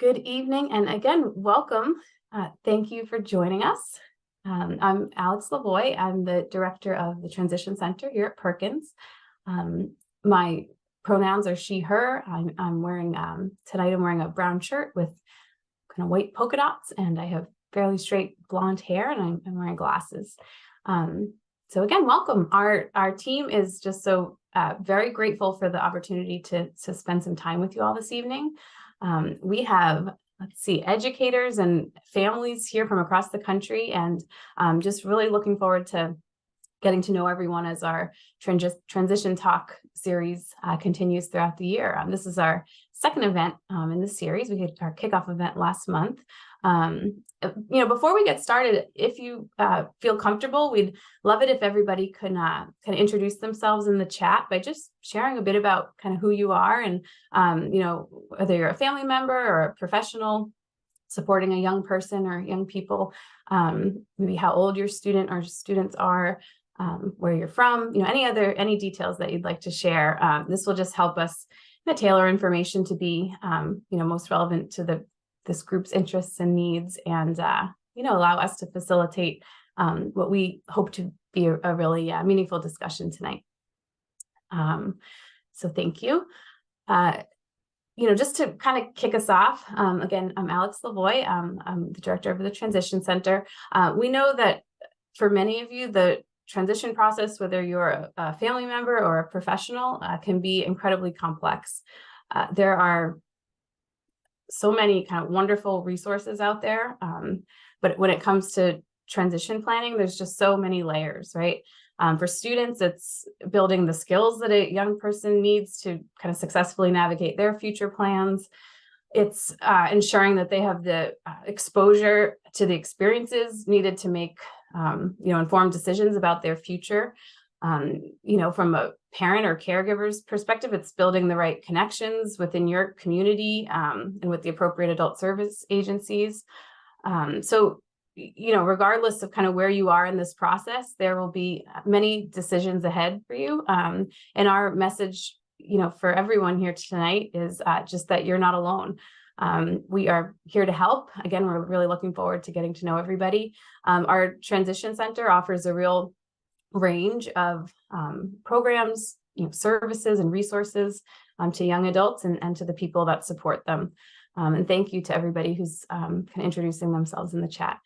Good evening, and again, welcome. Thank you for joining us. I'm Alex Lavoie. I'm the director of the Transition Center here at Perkins. My pronouns are she, her. I'm wearing, tonight I'm wearing a brown shirt with kind of white polka dots, and I have fairly straight blonde hair, and I'm wearing glasses. So again, welcome. Our team is just so very grateful for the opportunity to spend some time with you all this evening. We have, educators and families here from across the country, and just really looking forward to getting to know everyone as our Transition Talk series continues throughout the year. This is our second event in the series. We had our kickoff event last month. Before we get started, if you feel comfortable, we'd love it if everybody could kind of introduce themselves in the chat by just sharing a bit about kind of who you are and, whether you're a family member or a professional supporting a young person or young people, maybe how old your student or students are, where you're from, any details that you'd like to share. This will just help us tailor information to be, most relevant to this group's interests and needs, and allow us to facilitate what we hope to be a really meaningful discussion tonight. So thank you. Just to kind of kick us off, again, I'm Alex Lavoie. I'm the director of the Transition Center. We know that for many of you, the transition process, whether you're a family member or a professional, can be incredibly complex. There are so many kind of wonderful resources out there, but when it comes to transition planning, there's just so many layers, right? For students, it's building the skills that a young person needs to kind of successfully navigate their future plans. It's ensuring that they have the exposure to the experiences needed to make informed decisions about their future. From a parent or caregiver's perspective, it's building the right connections within your community and with the appropriate adult service agencies. Regardless of kind of where you are in this process, there will be many decisions ahead for you. And our message, for everyone here tonight is just that you're not alone. We are here to help. Again, we're really looking forward to getting to know everybody. Our Transition Center offers a real range of programs, services and resources to young adults and to the people that support them. And thank you to everybody who's kind of introducing themselves in the chat.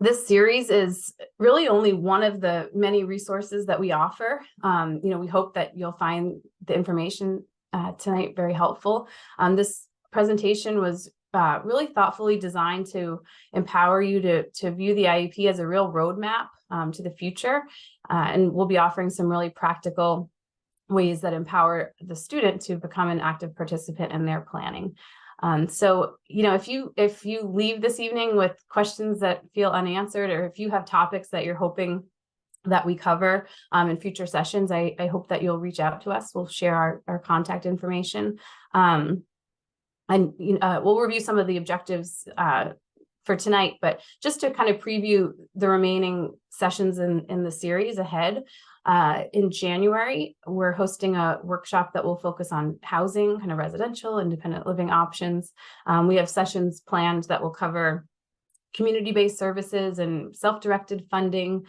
This series is really only one of the many resources that we offer. We hope that you'll find the information tonight very helpful. This presentation was really thoughtfully designed to empower you to view the IEP as a real roadmap to the future. And we'll be offering some really practical ways that empower the student to become an active participant in their planning. If you leave this evening with questions that feel unanswered, or if you have topics that you're hoping that we cover in future sessions, I hope that you'll reach out to us. We'll share our contact information. And we'll review some of the objectives for tonight, but just to kind of preview the remaining sessions in the series ahead. In January, we're hosting a workshop that will focus on housing, kind of residential, independent living options. We have sessions planned that will cover community-based services and self-directed funding,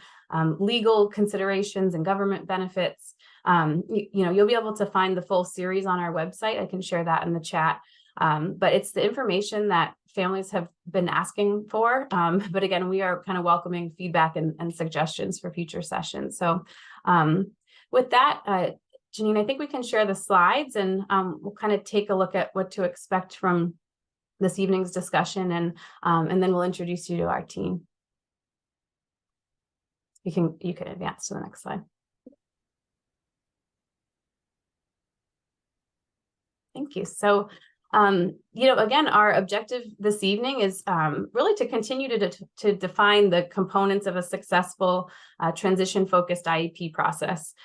legal considerations and government benefits. You'll be able to find the full series on our website. I can share that in the chat. But it's the information that families have been asking for. But again, we are kind of welcoming feedback and suggestions for future sessions. So with that, Janine, I think we can share the slides, and we'll kind of take a look at what to expect from this evening's discussion, and then we'll introduce you to our team. You can advance to the next slide. Thank you. So again, our objective this evening is really to continue to define the components of a successful transition-focused IEP process.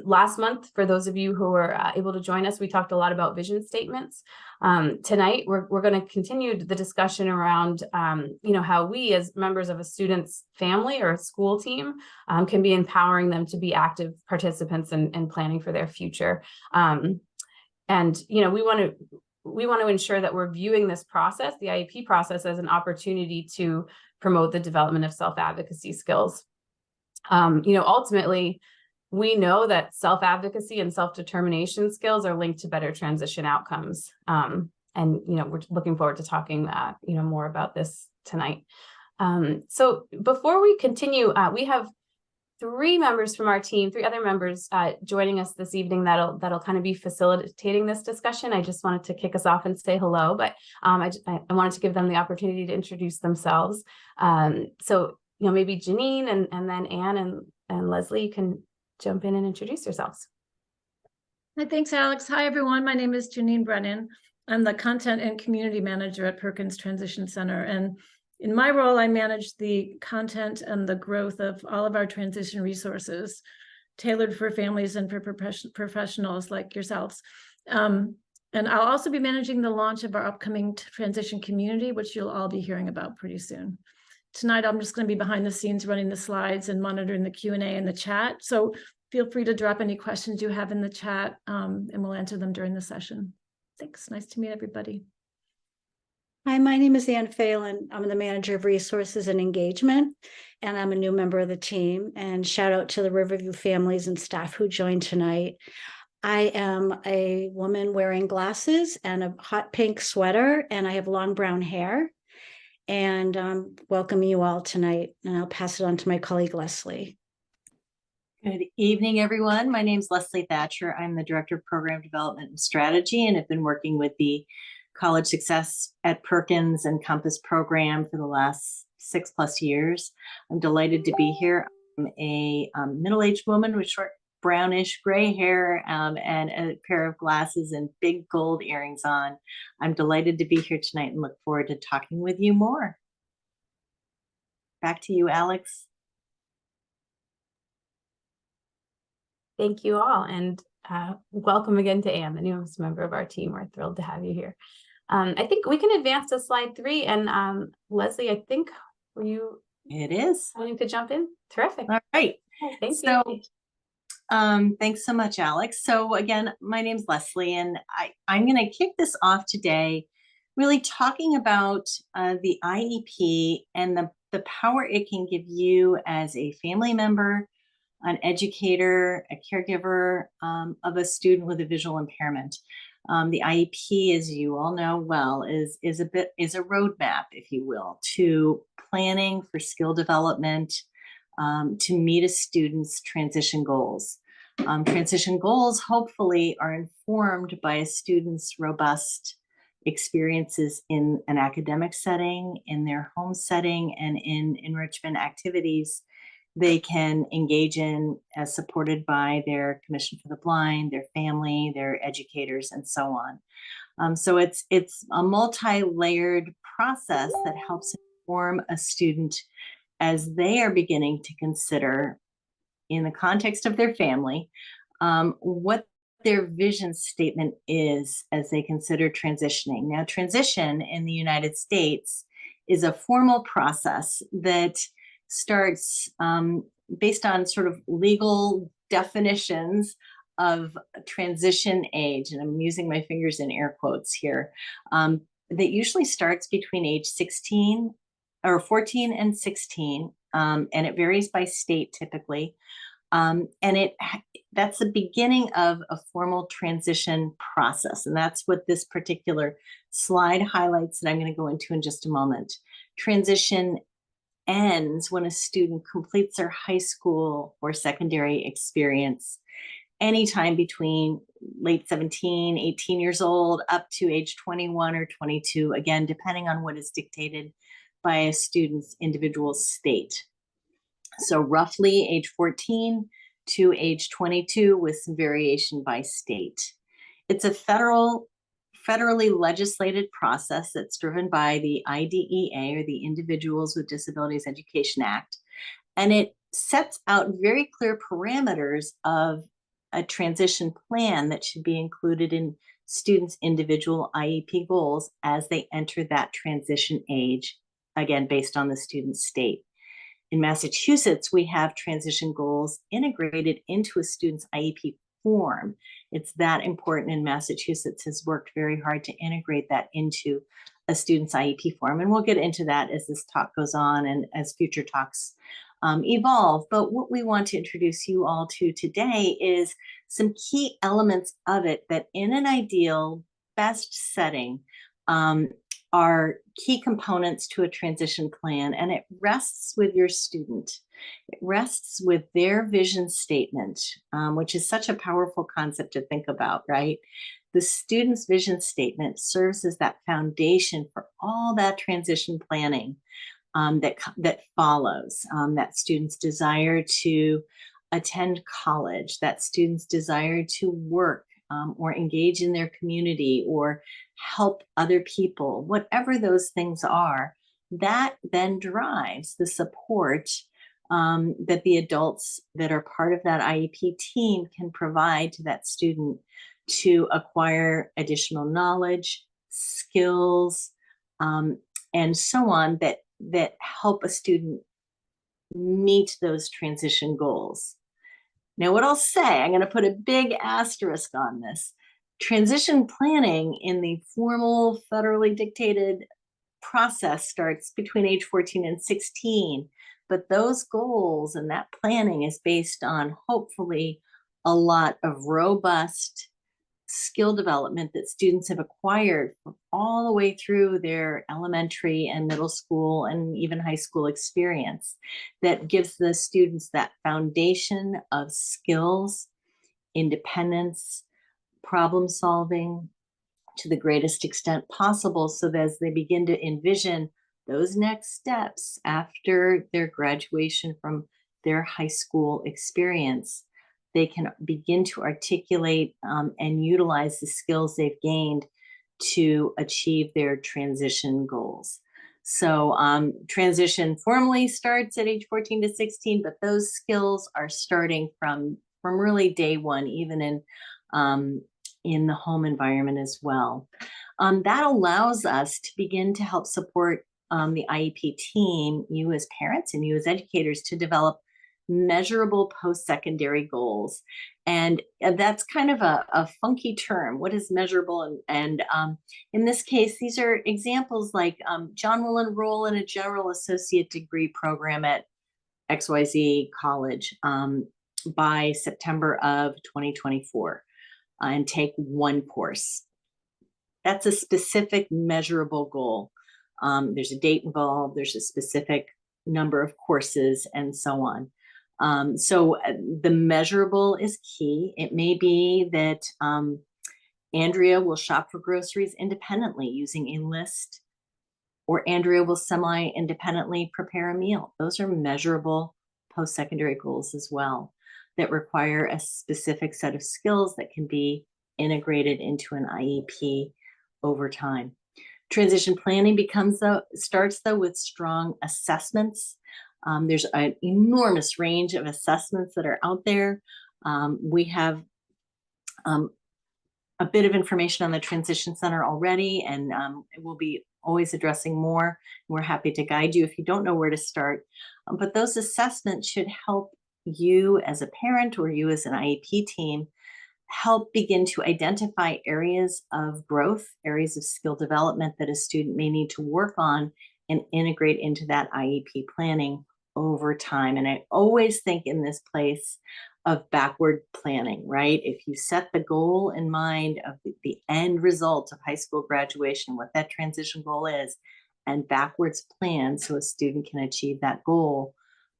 Last month, for those of you who were able to join us, we talked a lot about vision statements. Tonight, we're going to continue the discussion around, how we as members of a student's family or a school team can be empowering them to be active participants in planning for their future. We want to we want to ensure that we're viewing this process, the IEP process, as an opportunity to promote the development of self-advocacy skills. Ultimately, we know that self-advocacy and self-determination skills are linked to better transition outcomes. We're looking forward to talking, more about this tonight. So before we continue, we have three other members joining us this evening that'll kind of be facilitating this discussion. I just wanted to kick us off and say hello, but I wanted to give them the opportunity to introduce themselves. Maybe Janine and then Anne and Leslie, you can jump in and introduce yourselves. Hi, thanks, Alex. Hi, everyone. My name is Janine Brennan. I'm the Content and Community Manager at Perkins Transition Center. And in my role, I manage the content and the growth of all of our transition resources tailored for families and for professionals like yourselves. And I'll also be managing the launch of our upcoming transition community, which you'll all be hearing about pretty soon. Tonight, I'm just going to be behind the scenes running the slides and monitoring the Q&A in the chat. So feel free to drop any questions you have in the chat, and we'll answer them during the session. Thanks. Nice to meet everybody. Hi, my name is Phelan. I'm the Manager of Resources and Engagement, and I'm a new member of the team. And shout out to the Riverview families and staff who joined tonight. I am a woman wearing glasses and a hot pink sweater, and I have long brown hair. And welcome you all tonight. And I'll pass it on to my colleague, Leslie. Good evening, everyone. My name is Leslie Thatcher. I'm the Director of Program Development and Strategy, and have been working with the College Success at Perkins and Compass program for the last 6+ years. I'm delighted to be here. I'm a middle-aged woman with short brownish gray hair and a pair of glasses and big gold earrings on. I'm delighted to be here tonight and look forward to talking with you more. Back to you, Alex. Thank you all, and welcome again to Anne, the newest member of our team. We're thrilled to have you here. I think we can advance to slide 3, and Leslie, I think, were you? It is. Wanting to jump in? Terrific. All right. Thank you. Thanks so much, Alex. So again, my name's Leslie, and I'm going to kick this off today really talking about the IEP and the power it can give you as a family member, an educator, a caregiver of a student with a visual impairment. The IEP, as you all know well, is a roadmap, if you will, to planning for skill development, to meet a student's transition goals. Transition goals hopefully are informed by a student's robust experiences in an academic setting, in their home setting, and in enrichment activities they can engage in as supported by their Commission for the Blind, their family, their educators, and so on. So it's a multi-layered process that helps inform a student as they are beginning to consider, in the context of their family, what their vision statement is as they consider transitioning. Now, transition in the United States is a formal process that starts based on sort of legal definitions of transition age, and I'm using my fingers in air quotes here, that usually starts between age 16 or 14 and 16, and it varies by state typically. And that's the beginning of a formal transition process. And that's what this particular slide highlights that I'm going to go into in just a moment. Transition ends when a student completes their high school or secondary experience, anytime between late 17, 18 years old, up to age 21 or 22, again, depending on what is dictated by a student's individual state. So roughly age 14 to age 22 with some variation by state. It's a federally legislated process that's driven by the IDEA, or the Individuals with Disabilities Education Act, and it sets out very clear parameters of a transition plan that should be included in students' individual IEP goals as they enter that transition age, again, based on the student's state. In Massachusetts, we have transition goals integrated into a student's IEP form. It's that important, and Massachusetts has worked very hard to integrate that into a student's IEP form. And we'll get into that as this talk goes on and as future talks evolve. But what we want to introduce you all to today is some key elements of it that in an ideal, best setting are key components to a transition plan, and it rests with your student. It rests with their vision statement, which is such a powerful concept to think about, right? The student's vision statement serves as that foundation for all that transition planning that follows. That student's desire to attend college, that student's desire to work or engage in their community or help other people, whatever those things are, that then drives the support that the adults that are part of that IEP team can provide to that student to acquire additional knowledge, skills, and so on that help a student meet those transition goals. Now, what I'll say, I'm going to put a big asterisk on this. Transition planning in the formal federally dictated process starts between age 14 and 16, but those goals and that planning is based on hopefully a lot of robust skill development that students have acquired all the way through their elementary and middle school and even high school experience that gives the students that foundation of skills, independence, problem solving to the greatest extent possible, so that as they begin to envision those next steps after their graduation from their high school experience, they can begin to articulate and utilize the skills they've gained to achieve their transition goals. So transition formally starts at age 14 to 16, but those skills are starting from really day one, even in the home environment as well. That allows us to begin to help support the IEP team, you as parents and you as educators, to develop measurable post-secondary goals. And that's kind of a funky term. What is measurable? And in this case, these are examples like John will enroll in a general associate degree program at XYZ college by September of 2024 and take one course. That's a specific measurable goal. There's a date involved, there's a specific number of courses, and so on. So the measurable is key. It may be that Andrea will shop for groceries independently using a list, or Andrea will semi-independently prepare a meal. Those are measurable post-secondary goals as well that require a specific set of skills that can be integrated into an IEP over time. Transition planning starts with strong assessments. There's an enormous range of assessments that are out there. We have a bit of information on the Transition Center already, and we'll be always addressing more. We're happy to guide you if you don't know where to start. But those assessments should help you as a parent or you as an IEP team help begin to identify areas of growth, areas of skill development that a student may need to work on and integrate into that IEP planning over time. And I always think in this place of backward planning, right? If you set the goal in mind of the end result of high school graduation, what that transition goal is, and backwards plan so a student can achieve that goal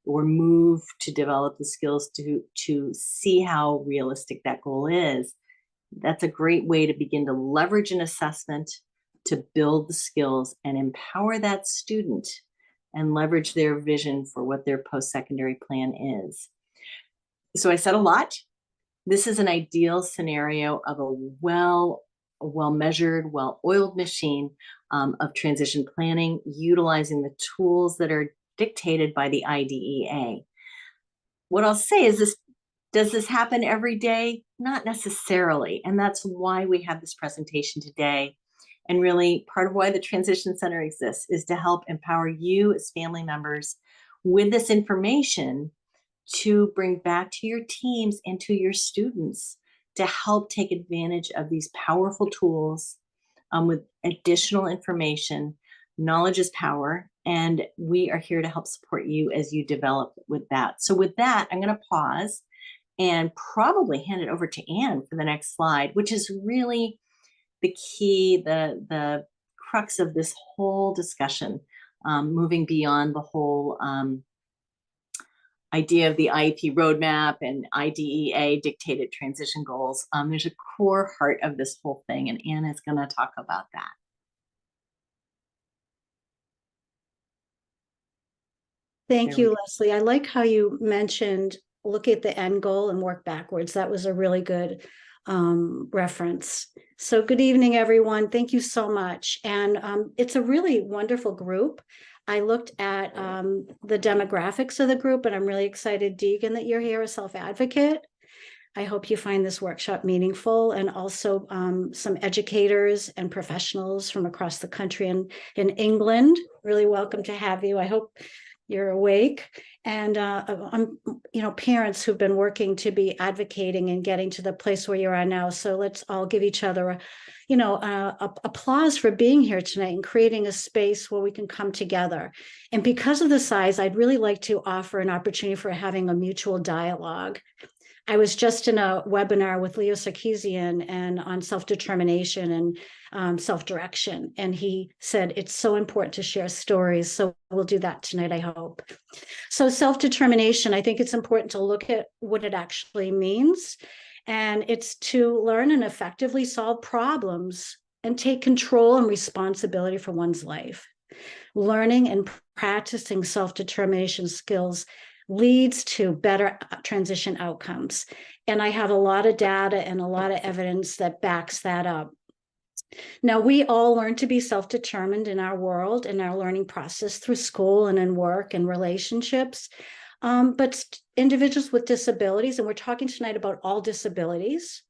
or move to develop the skills to see how realistic that goal is, that's a great way to begin to leverage an assessment to build the skills and empower that student and leverage their vision for what their post-secondary plan is. So I said a lot. This is an ideal scenario of a well-measured, well-oiled machine of transition planning, utilizing the tools that are dictated by the IDEA. What I'll say is does this happen every day? Not necessarily. And that's why we have this presentation today. And really part of why the Transition Center exists is to help empower you as family members with this information to bring back to your teams and to your students to help take advantage of these powerful tools with additional information. Knowledge is power, and we are here to help support you as you develop with that. So with that, I'm going to pause and probably hand it over to Anne for the next slide, which is really the key, the crux of this whole discussion, moving beyond the whole idea of the IEP roadmap and IDEA dictated transition goals. There's a core heart of this whole thing, and Anna is going to talk about that. Thank you, Leslie. I like how you mentioned look at the end goal and work backwards. That was a really good reference. So good evening, everyone. Thank you so much. And it's a really wonderful group. I looked at the demographics of the group, and I'm really excited, Deegan, that you're here, a self-advocate. I hope you find this workshop meaningful, and also some educators and professionals from across the country and in England. Really welcome to have you. I hope you're awake. And parents who've been working to be advocating and getting to the place where you are now. So let's all give each other applause for being here tonight and creating a space where we can come together. And because of the size, I'd really like to offer an opportunity for having a mutual dialogue. I was just in a webinar with Leo Sarkeesian and on self-determination and self-direction. And he said, it's so important to share stories. So we'll do that tonight, I hope. So self-determination, I think it's important to look at what it actually means. And it's to learn and effectively solve problems and take control and responsibility for one's life. Learning and practicing self-determination skills leads to better transition outcomes. And I have a lot of data and a lot of evidence that backs that up. Now, we all learn to be self-determined in our world and our learning process through school and in work and relationships. But individuals with disabilities, and we're talking tonight about all disabilities,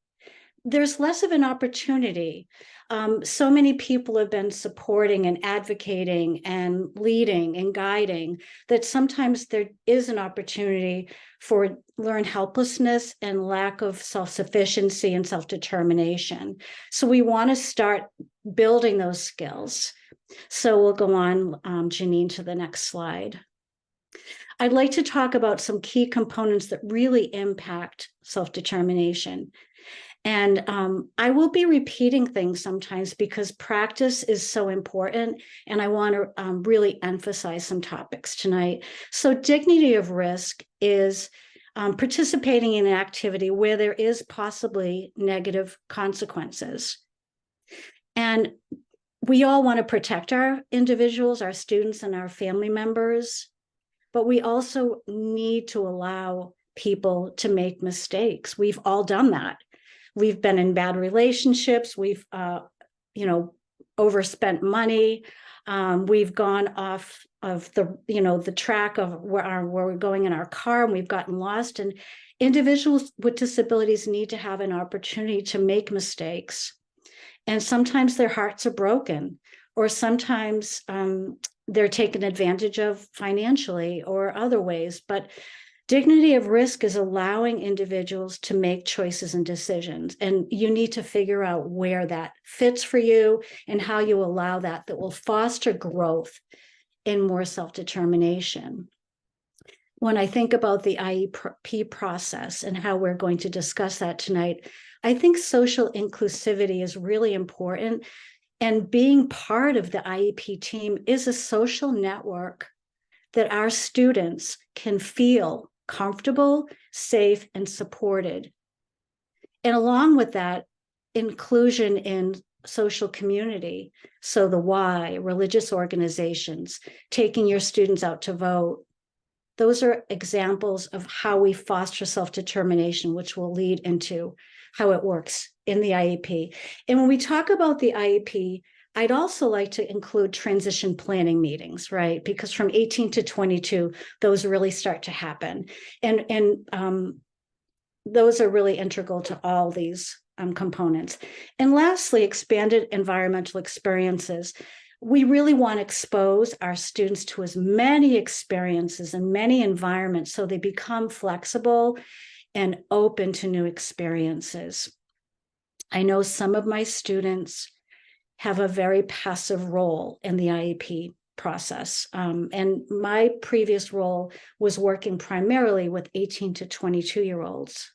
there's less of an opportunity. So many people have been supporting and advocating and leading and guiding that sometimes there is an opportunity for learned helplessness and lack of self-sufficiency and self-determination. So we want to start building those skills. So we'll go on, Janine, to the next slide. I'd like to talk about some key components that really impact self-determination. And I will be repeating things sometimes because practice is so important, and I want to really emphasize some topics tonight. So dignity of risk is participating in an activity where there is possibly negative consequences. And we all want to protect our individuals, our students, and our family members, but we also need to allow people to make mistakes. We've all done that. We've been in bad relationships. We've, overspent money. We've gone off of the track of where we're going in our car, and we've gotten lost. And individuals with disabilities need to have an opportunity to make mistakes. And sometimes their hearts are broken, or sometimes they're taken advantage of financially or other ways. But dignity of risk is allowing individuals to make choices and decisions. And you need to figure out where that fits for you and how you allow that will foster growth and more self-determination. When I think about the IEP process and how we're going to discuss that tonight, I think social inclusivity is really important. And being part of the IEP team is a social network that our students can feel comfortable, safe, and supported. And along with that, inclusion in social community. So the why, religious organizations, taking your students out to vote. Those are examples of how we foster self-determination, which will lead into how it works in the IEP. And when we talk about the IEP, I'd also like to include transition planning meetings, right? Because from 18 to 22, those really start to happen. And those are really integral to all these components. And lastly, expanded environmental experiences. We really want to expose our students to as many experiences and many environments so they become flexible and open to new experiences. I know some of my students have a very passive role in the IEP process. And my previous role was working primarily with 18 to 22-year-olds.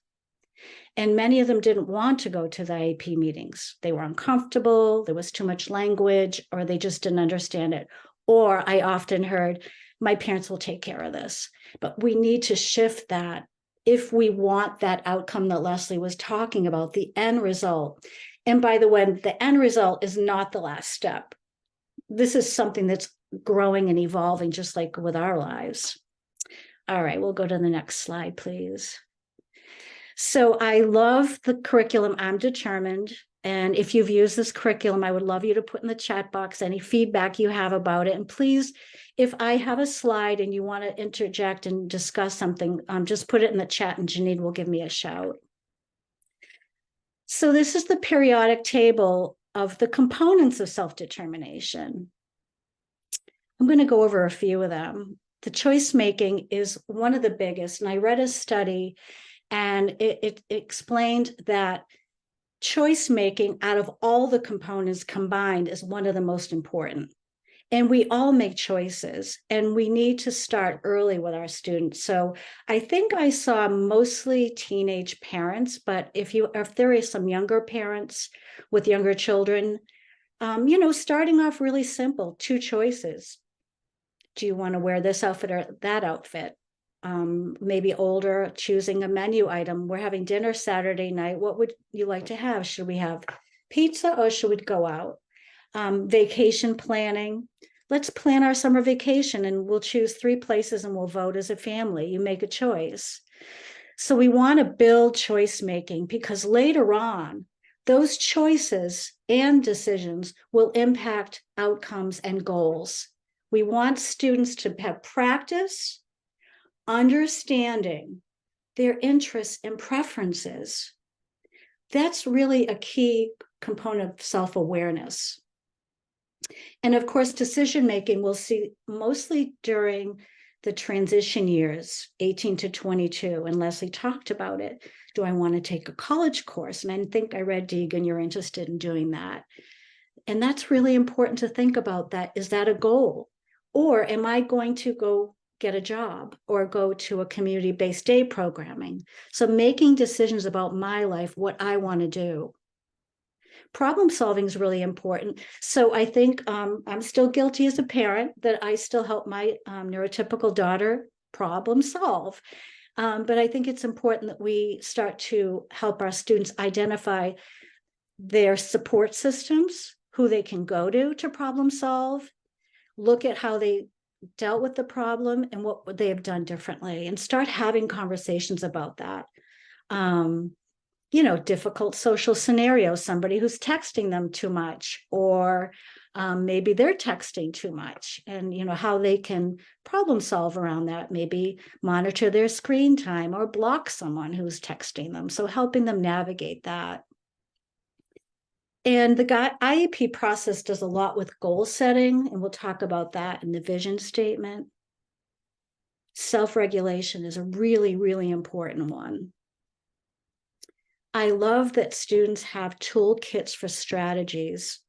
And many of them didn't want to go to the IEP meetings. They were uncomfortable, there was too much language, or they just didn't understand it. Or I often heard, my parents will take care of this. But we need to shift that if we want that outcome that Leslie was talking about, the end result. And by the way, the end result is not the last step. This is something that's growing and evolving, just like with our lives. All right, we'll go to the next slide, please. So I love the curriculum. I'm determined. And if you've used this curriculum, I would love you to put in the chat box any feedback you have about it. And please, if I have a slide and you want to interject and discuss something, just put it in the chat and Janine will give me a shout. So this is the periodic table of the components of self-determination. I'm going to go over a few of them. The choice making is one of the biggest. And I read a study and it explained that choice making out of all the components combined is one of the most important. And we all make choices and we need to start early with our students. So I think I saw mostly teenage parents, but if there are some younger parents with younger children, starting off really simple, 2 choices. Do you want to wear this outfit or that outfit? Maybe older, choosing a menu item. We're having dinner Saturday night. What would you like to have? Should we have pizza or should we go out? Vacation planning. Let's plan our summer vacation and we'll choose 3 places and we'll vote as a family. You make a choice. So we want to build choice making because later on, those choices and decisions will impact outcomes and goals. We want students to have practice understanding their interests and preferences. That's really a key component of self-awareness. And of course, decision-making we'll see mostly during the transition years, 18 to 22, and Leslie talked about it. Do I want to take a college course? And I think I read, Deegan, you're interested in doing that. And that's really important to think about that. Is that a goal? Or am I going to go get a job or go to a community-based day programming? So making decisions about my life, what I want to do. Problem solving is really important. So I think I'm still guilty as a parent that I still help my neurotypical daughter problem solve. But I think it's important that we start to help our students identify their support systems, who they can go to problem solve, look at how they dealt with the problem and what they have done differently, and start having conversations about that. Difficult social scenarios, somebody who's texting them too much, or maybe they're texting too much, and how they can problem solve around that, maybe monitor their screen time or block someone who's texting them. So helping them navigate that. And the IEP process does a lot with goal setting, and we'll talk about that in the vision statement. Self-regulation is a really, really important one. I love that students have toolkits for strategies.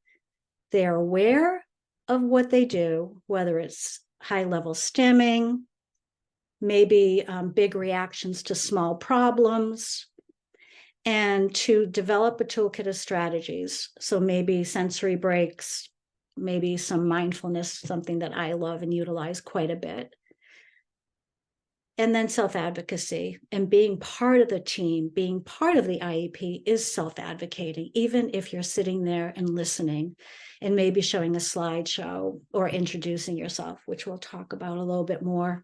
They're aware of what they do, whether it's high-level stimming, maybe big reactions to small problems, and to develop a toolkit of strategies. So maybe sensory breaks, maybe some mindfulness, something that I love and utilize quite a bit. And then self-advocacy and being part of the team, being part of the IEP is self-advocating, even if you're sitting there and listening and maybe showing a slideshow or introducing yourself, which we'll talk about a little bit more.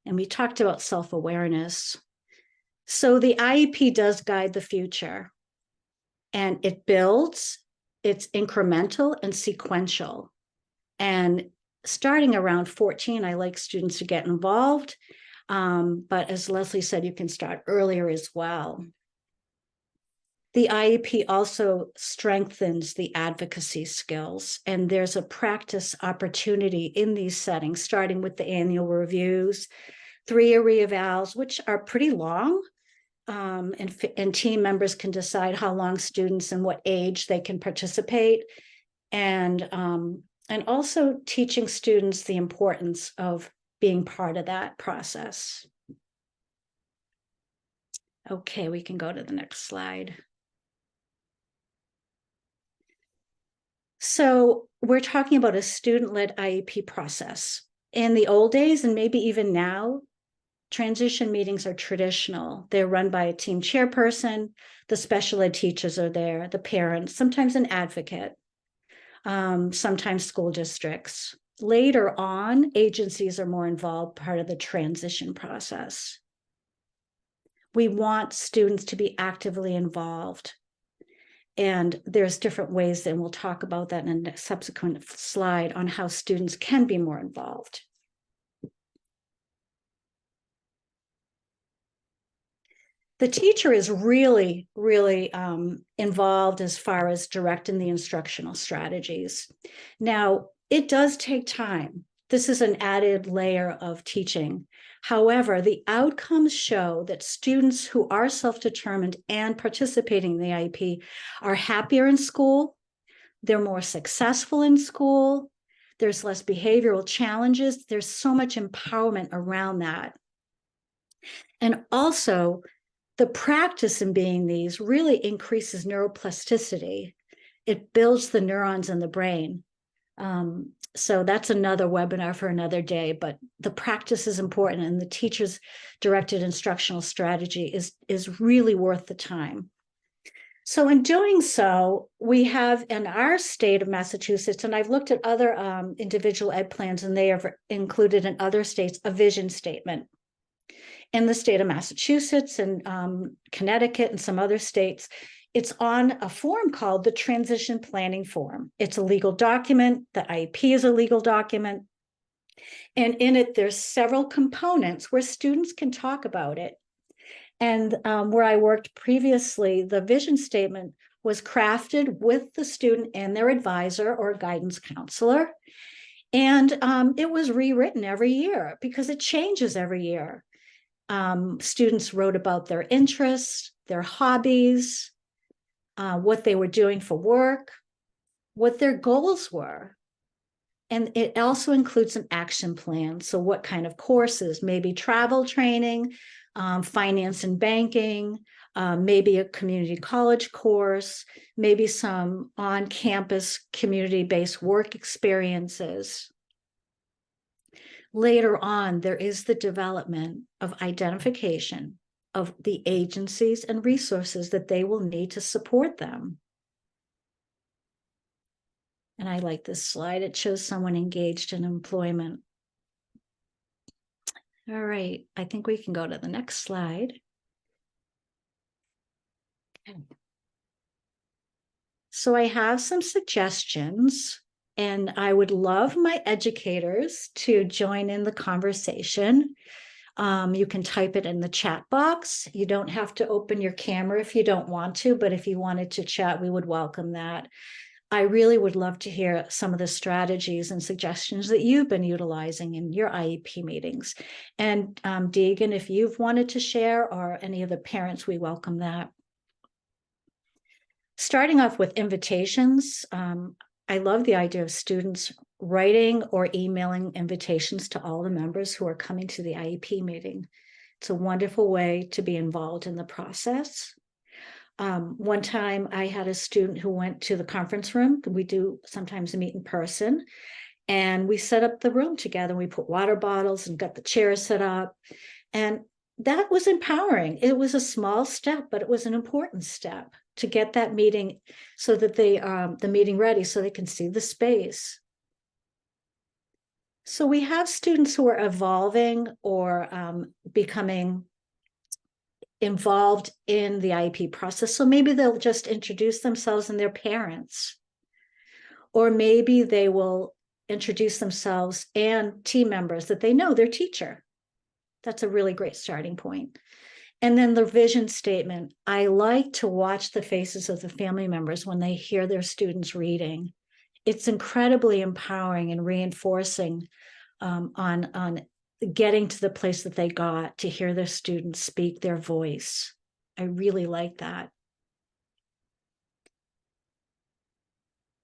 And we talked about self-awareness. So the IEP does guide the future, and it builds, it's incremental and sequential. And starting around 14, I like students to get involved. But as Leslie said, you can start earlier as well. The IEP also strengthens the advocacy skills, and there's a practice opportunity in these settings, starting with the annual reviews, 3-year reevals, which are pretty long. and team members can decide how long students and what age they can participate, and also teaching students the importance of being part of that process. Okay, we can go to the next slide. So we're talking about a student-led IEP process. In the old days, and maybe even now, transition meetings are traditional. They're run by a team chairperson, the special ed teachers are there, the parents, sometimes an advocate, sometimes school districts. Later on, agencies are more involved, part of the transition process. We want students to be actively involved. And there's different ways, and we'll talk about that in a subsequent slide on how students can be more involved. The teacher is really, really involved as far as directing the instructional strategies. Now, it does take time. This is an added layer of teaching. However, the outcomes show that students who are self-determined and participating in the IEP are happier in school, they're more successful in school, there's less behavioral challenges, there's so much empowerment around that. And also, the practice in being these really increases neuroplasticity. It builds the neurons in the brain. So that's another webinar for another day, but the practice is important, and the teacher's directed instructional strategy is really worth the time. So in doing so, we have in our state of Massachusetts, and I've looked at other individual ed plans, and they have included in other states a vision statement. In the state of Massachusetts and Connecticut and some other states, it's on a form called the Transition Planning Form. It's a legal document. The IEP is a legal document. And in it, there's several components where students can talk about it. And where I worked previously, the vision statement was crafted with the student and their advisor or guidance counselor. And it was rewritten every year because it changes every year. Students wrote about their interests, their hobbies, what they were doing for work, what their goals were. And it also includes an action plan. So what kind of courses, maybe travel training, finance and banking, maybe a community college course, maybe some on-campus community-based work experiences. Later on, there is the development of identification of the agencies and resources that they will need to support them. And I like this slide. It shows someone engaged in employment. All right, I think we can go to the next slide. Okay. So I have some suggestions, and I would love my educators to join in the conversation. You can type it in the chat box. You don't have to open your camera if you don't want to, but if you wanted to chat, we would welcome that. I really would love to hear some of the strategies and suggestions that you've been utilizing in your IEP meetings. And Deegan, if you've wanted to share, or any of the parents, we welcome that. Starting off with invitations, I love the idea of students writing or emailing invitations to all the members who are coming to the IEP meeting. It's a wonderful way to be involved in the process. One time I had a student who went to the conference room. We do sometimes meet in person, and we set up the room together. We put water bottles and got the chairs set up, and that was empowering. It was a small step, but it was an important step to get that meeting so that the meeting ready so they can see the space. So we have students who are evolving or becoming involved in the IEP process. So maybe they'll just introduce themselves and their parents, or maybe they will introduce themselves and team members that they know, their teacher. That's a really great starting point. And then the vision statement. I like to watch the faces of the family members when they hear their students reading. It's incredibly empowering and reinforcing on getting to the place that they got to hear their students speak their voice. I really like that.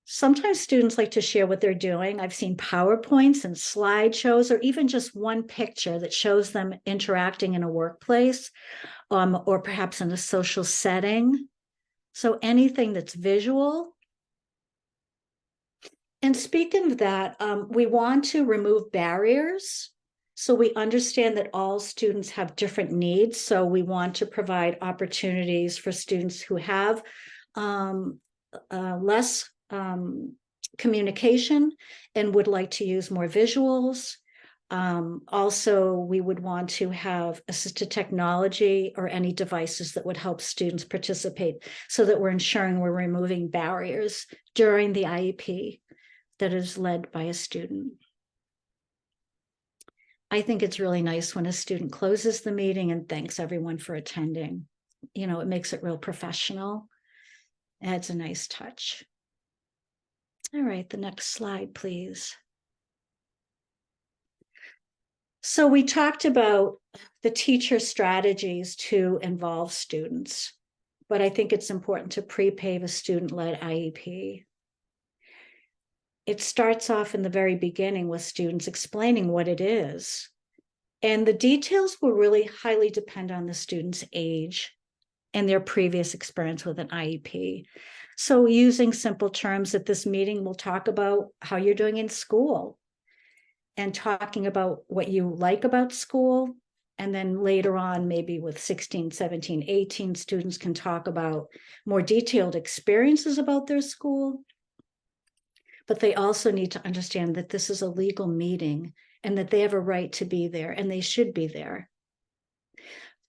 Sometimes students like to share what they're doing. I've seen PowerPoints and slideshows, or even just one picture that shows them interacting in a workplace, or perhaps in a social setting. So anything that's visual. And speaking of that, we want to remove barriers. So we understand that all students have different needs. So we want to provide opportunities for students who have less communication and would like to use more visuals. Also, we would want to have assistive technology or any devices that would help students participate, so that we're ensuring we're removing barriers during the IEP that is led by a student. I think it's really nice when a student closes the meeting and thanks everyone for attending. You know, it makes it real professional. Adds a nice touch. All right, the next slide, please. So we talked about the teacher strategies to involve students, but I think it's important to pre-pave a student-led IEP. It starts off in the very beginning with students explaining what it is. And the details will really highly depend on the student's age and their previous experience with an IEP. So using simple terms at this meeting, we'll talk about how you're doing in school and talking about what you like about school. And then later on, maybe with 16, 17, 18 students can talk about more detailed experiences about their school. But they also need to understand that this is a legal meeting and that they have a right to be there and they should be there.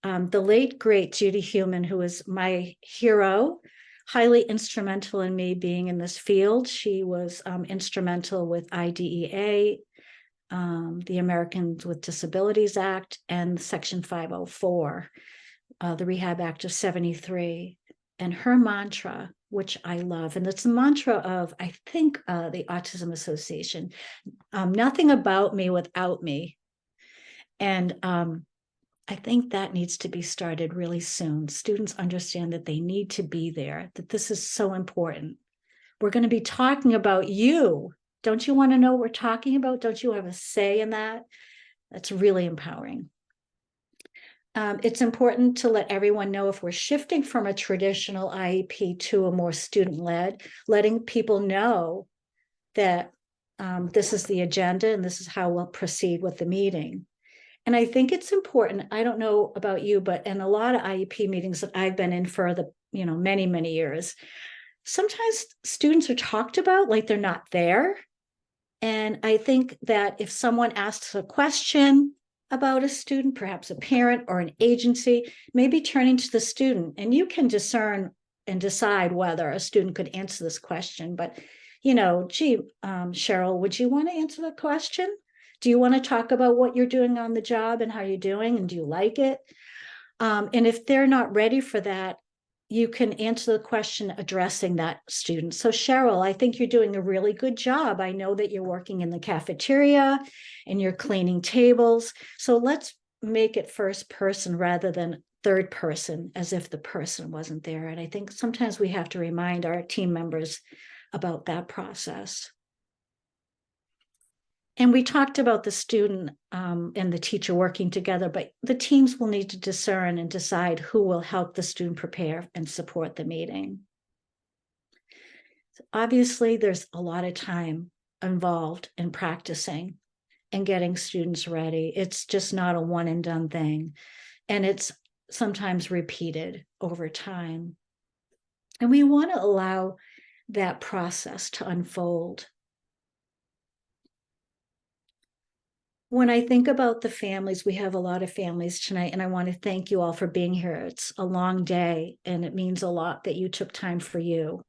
The late, great Judy Heumann, who is my hero, highly instrumental in me being in this field. She was instrumental with IDEA, the Americans with Disabilities Act, and Section 504, the Rehab Act of 73. And her mantra, which I love, and it's the mantra of, I think, the Autism Association, nothing about me without me. And I think that needs to be started really soon. Students understand that they need to be there, that this is so important. We're going to be talking about you. Don't you want to know what we're talking about? Don't you have a say in that? That's really empowering. It's important to let everyone know if we're shifting from a traditional IEP to a more student-led, letting people know that this is the agenda and this is how we'll proceed with the meeting. And I think it's important, I don't know about you, but in a lot of IEP meetings that I've been in for the, many, many years, sometimes students are talked about like they're not there. And I think that if someone asks a question about a student, perhaps a parent or an agency, maybe turning to the student, and you can discern and decide whether a student could answer this question. But, Cheryl, would you want to answer the question? Do you want to talk about what you're doing on the job and how you're doing, and do you like it? And if they're not ready for that, you can answer the question addressing that student. So Cheryl, I think you're doing a really good job. I know that you're working in the cafeteria and you're cleaning tables. So let's make it first person rather than third person, as if the person wasn't there. And I think sometimes we have to remind our team members about that process. And we talked about the student and the teacher working together, but the teams will need to discern and decide who will help the student prepare and support the meeting. So obviously, there's a lot of time involved in practicing and getting students ready. It's just not a one and done thing. And it's sometimes repeated over time. And we want to allow that process to unfold. When I think about the families, we have a lot of families tonight, and I want to thank you all for being here. It's a long day, and it means a lot that you took time for you.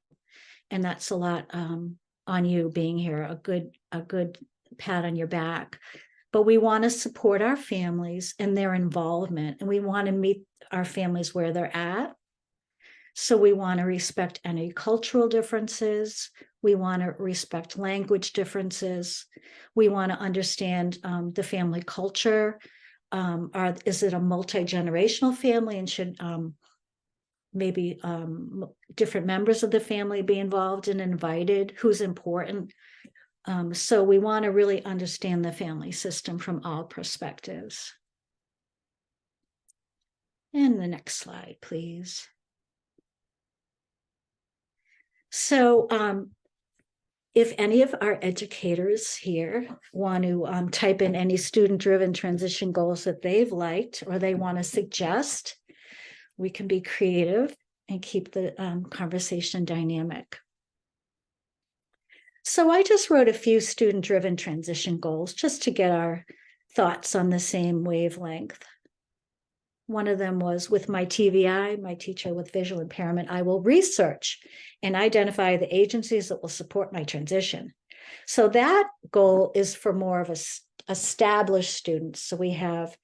And that's a lot on you being here, a good pat on your back. But we want to support our families and their involvement, and we want to meet our families where they're at. So we want to respect any cultural differences. We want to respect language differences. We want to understand the family culture. Is it a multi-generational family, and should maybe different members of the family be involved and invited, who's important. So we want to really understand the family system from all perspectives. And the next slide, please. So if any of our educators here want to type in any student-driven transition goals that they've liked or they want to suggest, we can be creative and keep the conversation dynamic. So I just wrote a few student-driven transition goals just to get our thoughts on the same wavelength. One of them was, with my TVI, my teacher with visual impairment, I will research and identify the agencies that will support my transition. So that goal is for more of established students. So we have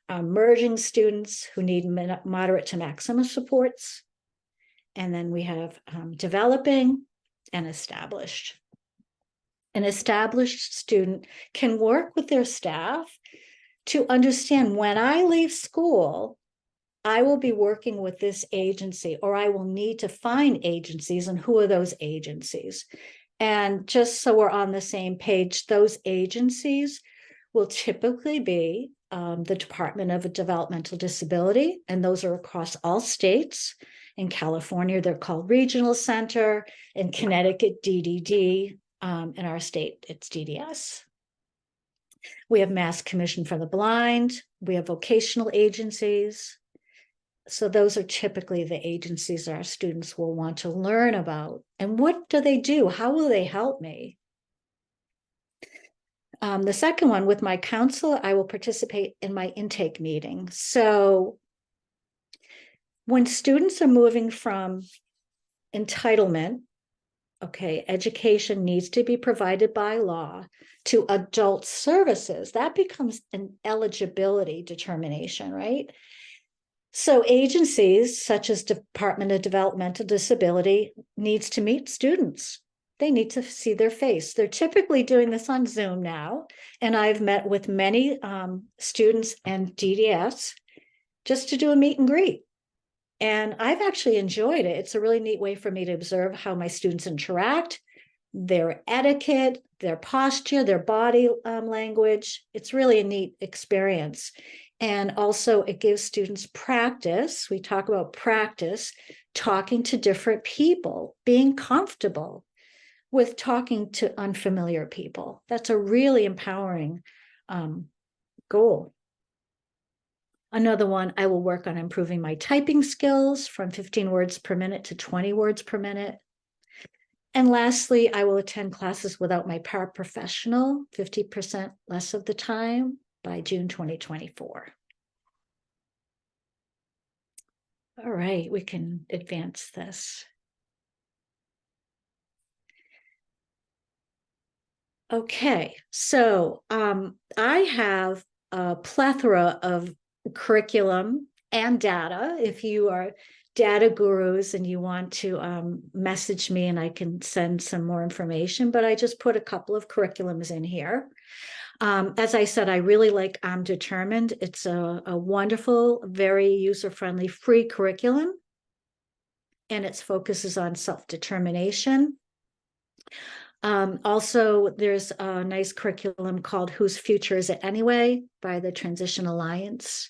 emerging students who need moderate to maximum supports. And then we have developing and established. An established student can work with their staff to understand, when I leave school, I will be working with this agency, or I will need to find agencies, and who are those agencies? And just so we're on the same page, those agencies will typically be the Department of Developmental Disability, and those are across all states. In California, they're called Regional Center. In Connecticut, DDD. In our state, it's DDS. We have Mass Commission for the Blind. We have vocational agencies. So those are typically the agencies our students will want to learn about. And what do they do? How will they help me? The second one, with my counselor, I will participate in my intake meeting. So when students are moving from entitlement, okay, education needs to be provided by law, to adult services, that becomes an eligibility determination, right? So agencies such as Department of Developmental Disability needs to meet students. They need to see their face. They're typically doing this on Zoom now. And I've met with many students and DDS just to do a meet and greet. And I've actually enjoyed it. It's a really neat way for me to observe how my students interact, their etiquette, their posture, their body language. It's really a neat experience. And also it gives students practice. We talk about practice, talking to different people, being comfortable with talking to unfamiliar people. That's a really empowering goal. Another one, I will work on improving my typing skills from 15 words per minute to 20 words per minute. And lastly, I will attend classes without my paraprofessional 50% less of the time by June 2024. All right, we can advance this. Okay, so I have a plethora of curriculum and data. If you are data gurus and you want to message me, and I can send some more information, but I just put a couple of curriculums in here. As I said, I really like I'm Determined. It's a wonderful, very user-friendly, free curriculum, and its focuses on self-determination. Also, there's a nice curriculum called Whose Future Is It Anyway by the Transition Alliance.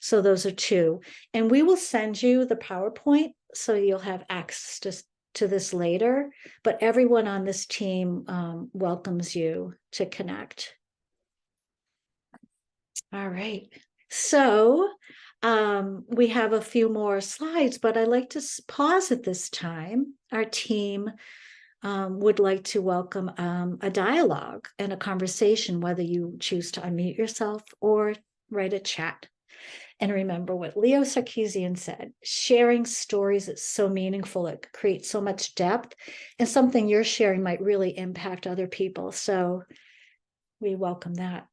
So those are two. And we will send you the PowerPoint so you'll have access to this later. But everyone on this team welcomes you to connect. All right. So we have a few more slides, but I'd like to pause at this time. Our team would like to welcome a dialogue and a conversation, whether you choose to unmute yourself or write a chat. And remember what Leo Sarkeesian said, sharing stories is so meaningful. It creates so much depth, and something you're sharing might really impact other people. So we welcome that.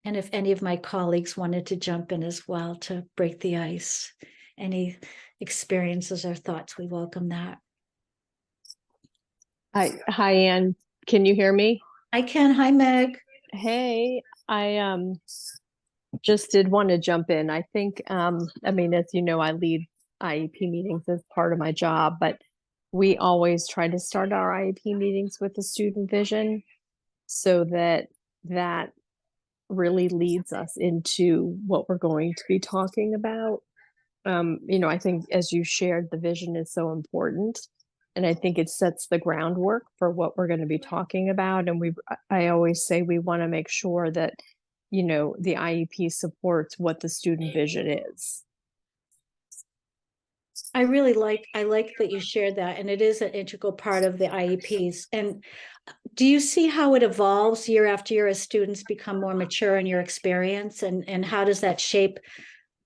And if any of my colleagues wanted to jump in as well to break the ice, any experiences or thoughts, we welcome that. Hi, Anne. Can you hear me? I can. Hi, Meg. Hey, I just did want to jump in. I think, I mean, as you know, I lead IEP meetings as part of my job, but we always try to start our IEP meetings with the student vision so that that really leads us into what we're going to be talking about. I think as you shared, the vision is so important. And I think it sets the groundwork for what we're going to be talking about. And I always say we want to make sure that, the IEP supports what the student vision is. I like that you shared that, and it is an integral part of the IEPs. And do you see how it evolves year after year as students become more mature in your experience? And how does that shape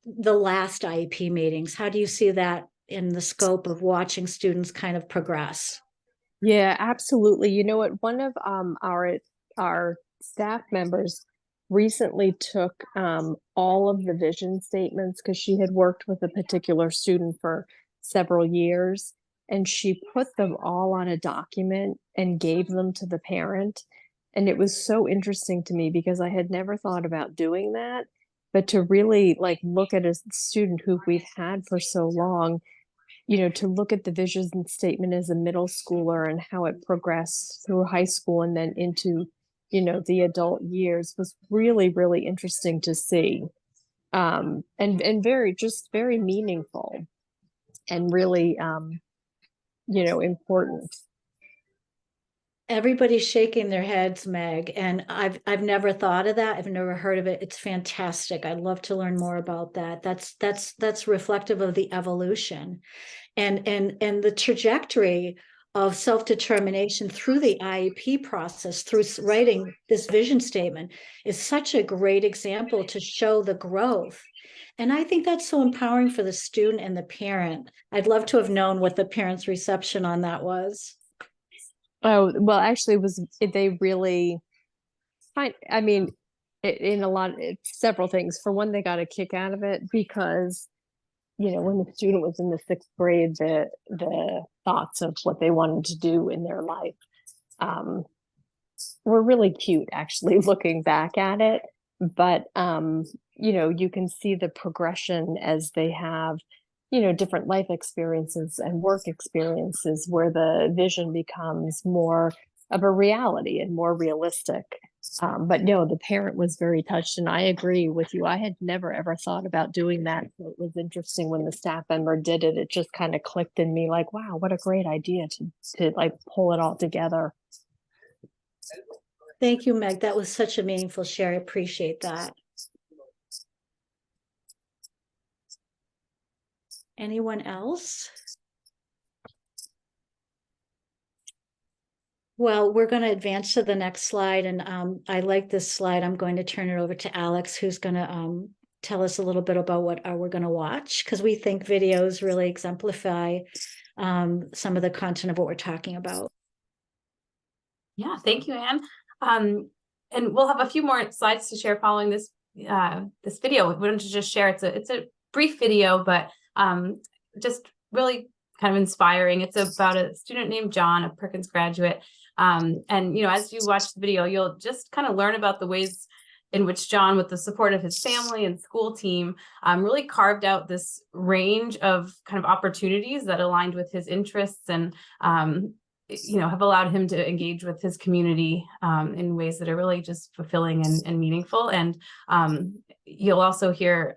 the last IEP meetings? How do you see that in the scope of watching students kind of progress? Yeah, absolutely. You know what? One of our staff members recently took all of the vision statements because she had worked with a particular student for several years, and she put them all on a document and gave them to the parent. And it was so interesting to me because I had never thought about doing that, but to really look at a student who we've had for so long, to look at the vision statement as a middle schooler and how it progressed through high school and then into, the adult years was really, really interesting to see. And very meaningful and really, important. Everybody's shaking their heads, Meg, and I've never thought of that. I've never heard of it. It's fantastic. I'd love to learn more about that. That's reflective of the evolution and the trajectory of self-determination through the IEP process, through writing this vision statement is such a great example to show the growth. And I think that's so empowering for the student and the parent. I'd love to have known what the parent's reception on that was. Oh, well, actually they really I mean, in several things. For one, they got a kick out of it because, when the student was in the 6th grade, the thoughts of what they wanted to do in their life were really cute, actually, looking back at it. But, you can see the progression as they have, different life experiences and work experiences where the vision becomes more of a reality and more realistic. But no, the parent was very touched, and I agree with you. I had never ever thought about doing that. So it was interesting when the staff member did it. It just kind of clicked in me, like, wow, what a great idea to pull it all together. Thank you, Meg. That was such a meaningful share. I appreciate that. Anyone else? Well, we're going to advance to the next slide, and I like this slide. I'm going to turn it over to Alex, who's going to tell us a little bit about what we're going to watch, because we think videos really exemplify some of the content of what we're talking about. Yeah, thank you, Anne. And we'll have a few more slides to share following this this video. We wanted to just share. It's a brief video, but just really kind of inspiring. It's about a student named John, a Perkins graduate. And as you watch the video, you'll just kind of learn about the ways in which John, with the support of his family and school team, really carved out this range of kind of opportunities that aligned with his interests and have allowed him to engage with his community in ways that are really just fulfilling and meaningful. And you'll also hear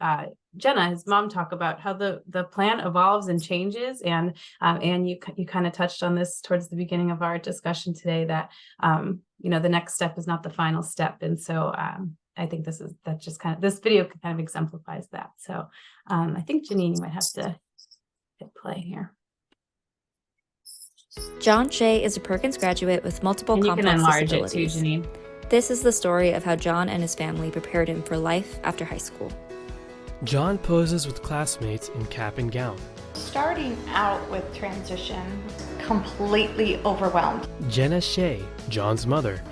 Jenna, his mom, talk about how the plan evolves and changes. And you kind of touched on this towards the beginning of our discussion today, that the next step is not the final step. And so I think this video kind of exemplifies that. So I think Janine, you might have to hit play here. John Shea is a Perkins graduate with multiple complex disabilities. It too, Janine. This is the story of how John and his family prepared him for life after high school. John poses with classmates in cap and gown. Starting out with transition, completely overwhelmed. Jenna Shea, John's mother,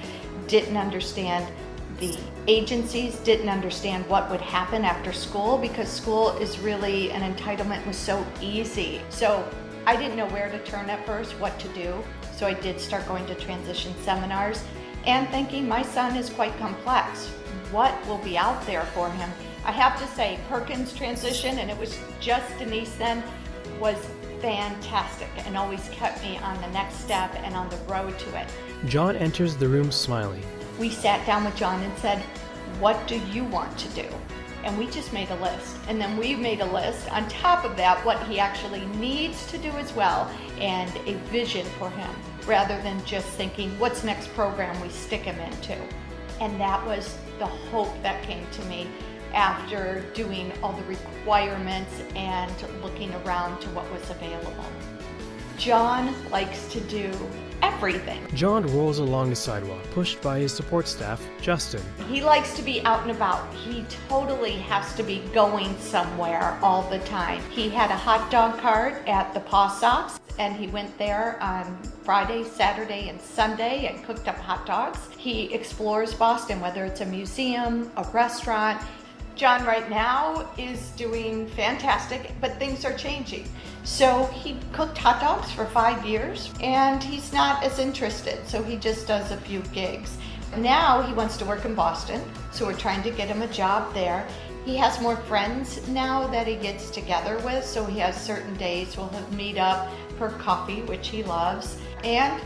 didn't understand the agencies, didn't understand what would happen after school, because school is really an entitlement, was so easy. So I didn't know where to turn at first, what to do. So I did start going to transition seminars and thinking my son is quite complex. What will be out there for him? I have to say, Perkins transition, and it was just Denise then, was fantastic and always kept me on the next step and on the road to it. John enters the room smiling. We sat down with John and said, what do you want to do? And we just made a list. And then we made a list on top of that, what he actually needs to do as well, and a vision for him, rather than just thinking, what's next program we stick him into? And that was the hope that came to me after doing all the requirements and looking around to what was available. John likes to do everything. John rolls along the sidewalk, pushed by his support staff, Justin. He likes to be out and about. He totally has to be going somewhere all the time. He had a hot dog cart at the Paw Sox, and he went there on Friday, Saturday, and Sunday and cooked up hot dogs. He explores Boston, whether it's a museum, a restaurant. John right now is doing fantastic, but things are changing. So he cooked hot dogs for 5 years and he's not as interested, so he just does a few gigs. Now he wants to work in Boston, so we're trying to get him a job there. He has more friends now that he gets together with, so he has certain days we'll have meet up for coffee, which he loves, and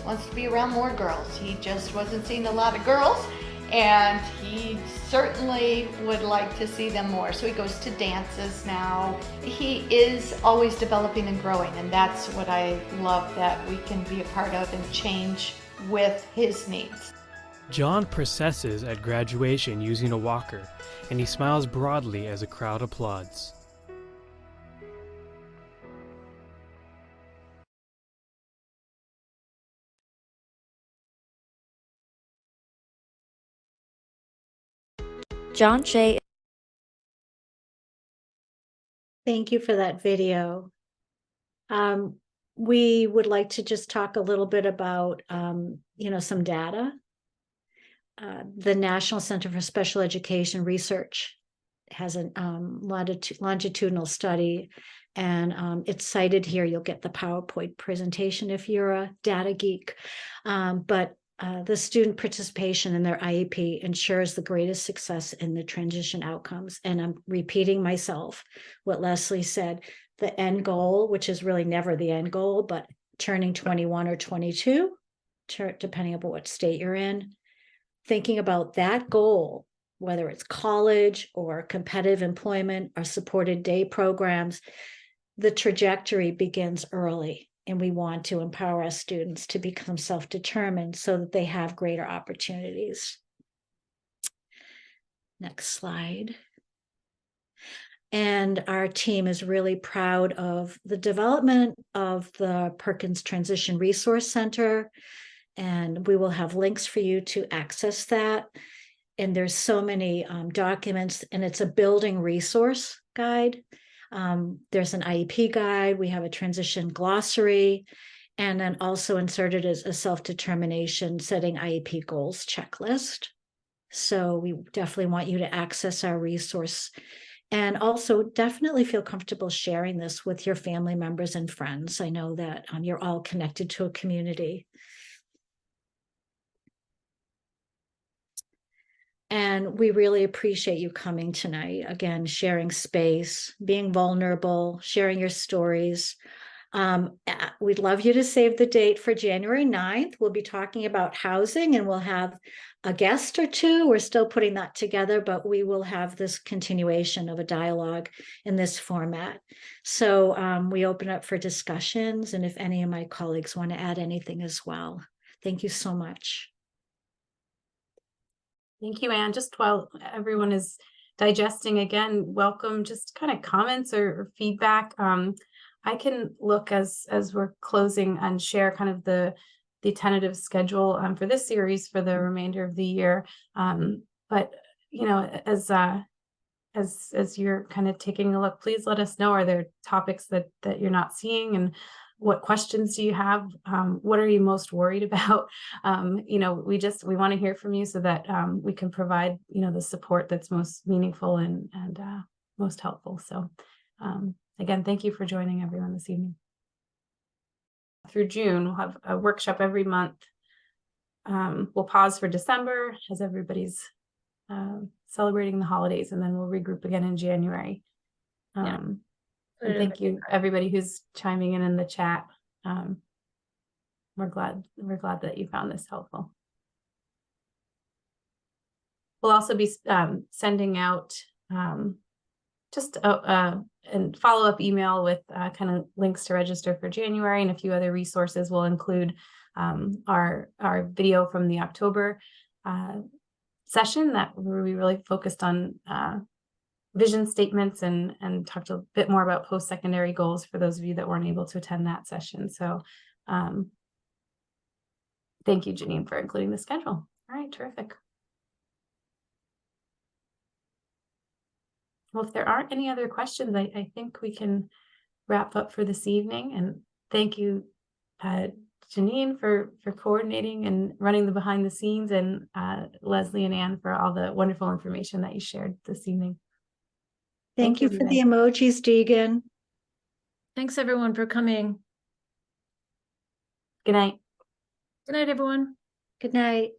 wants to be around more girls. He just wasn't seeing a lot of girls, and he certainly would like to see them more. So he goes to dances now. He is always developing and growing, and that's what I love that we can be a part of and change with his needs. John processes at graduation using a walker, and he smiles broadly as a crowd applauds. John Shea. Thank you for that video. We would like to just talk a little bit about, some data. The National Center for Special Education Research has a longitudinal study, and it's cited here. You'll get the PowerPoint presentation if you're a data geek. But the student participation in their IEP ensures the greatest success in the transition outcomes. And I'm repeating myself, what Leslie said, the end goal, which is really never the end goal, but turning 21 or 22, depending upon what state you're in, thinking about that goal, whether it's college or competitive employment or supported day programs, the trajectory begins early. And we want to empower our students to become self-determined so that they have greater opportunities. Next slide. And our team is really proud of the development of the Perkins Transition Resource Center. And we will have links for you to access that. And there's so many documents, and it's a building resource guide. There's an IEP guide, we have a transition glossary, and then also inserted as a self-determination setting IEP goals checklist. So we definitely want you to access our resource, and also definitely feel comfortable sharing this with your family members and friends. I know that you're all connected to a community. And we really appreciate you coming tonight. Again, sharing space, being vulnerable, sharing your stories. We'd love you to save the date for January 9th. We'll be talking about housing, and we'll have a guest or two. We're still putting that together, but we will have this continuation of a dialogue in this format. So we open up for discussions, and if any of my colleagues want to add anything as well. Thank you so much. Thank you, Anne. Just while everyone is digesting, again, welcome just kind of comments or feedback. I can look as we're closing and share kind of the tentative schedule for this series for the remainder of the year. But as you're kind of taking a look, please let us know, are there topics that you're not seeing, and what questions do you have? What are you most worried about? We want to hear from you so that we can provide, the support that's most meaningful and most helpful. So again, thank you for joining everyone this evening. Through June, we'll have a workshop every month. We'll pause for December as everybody's celebrating the holidays, and then we'll regroup again in January. Yeah. And thank you everybody who's chiming in the chat. We're glad that you found this helpful. We'll also be sending out just a follow-up email with kind of links to register for January, and a few other resources. We'll include our video from the October session that we really focused on vision statements and talked a bit more about post-secondary goals for those of you that weren't able to attend that session. So thank you, Janine, for including the schedule. All right, terrific. Well, if there aren't any other questions, I think we can wrap up for this evening. And thank you, Janine, for coordinating and running the behind the scenes, and Leslie and Anne for all the wonderful information that you shared this evening. Thank you for the emojis, Deegan. Thanks everyone for coming. Good night. Good night, everyone. Good night.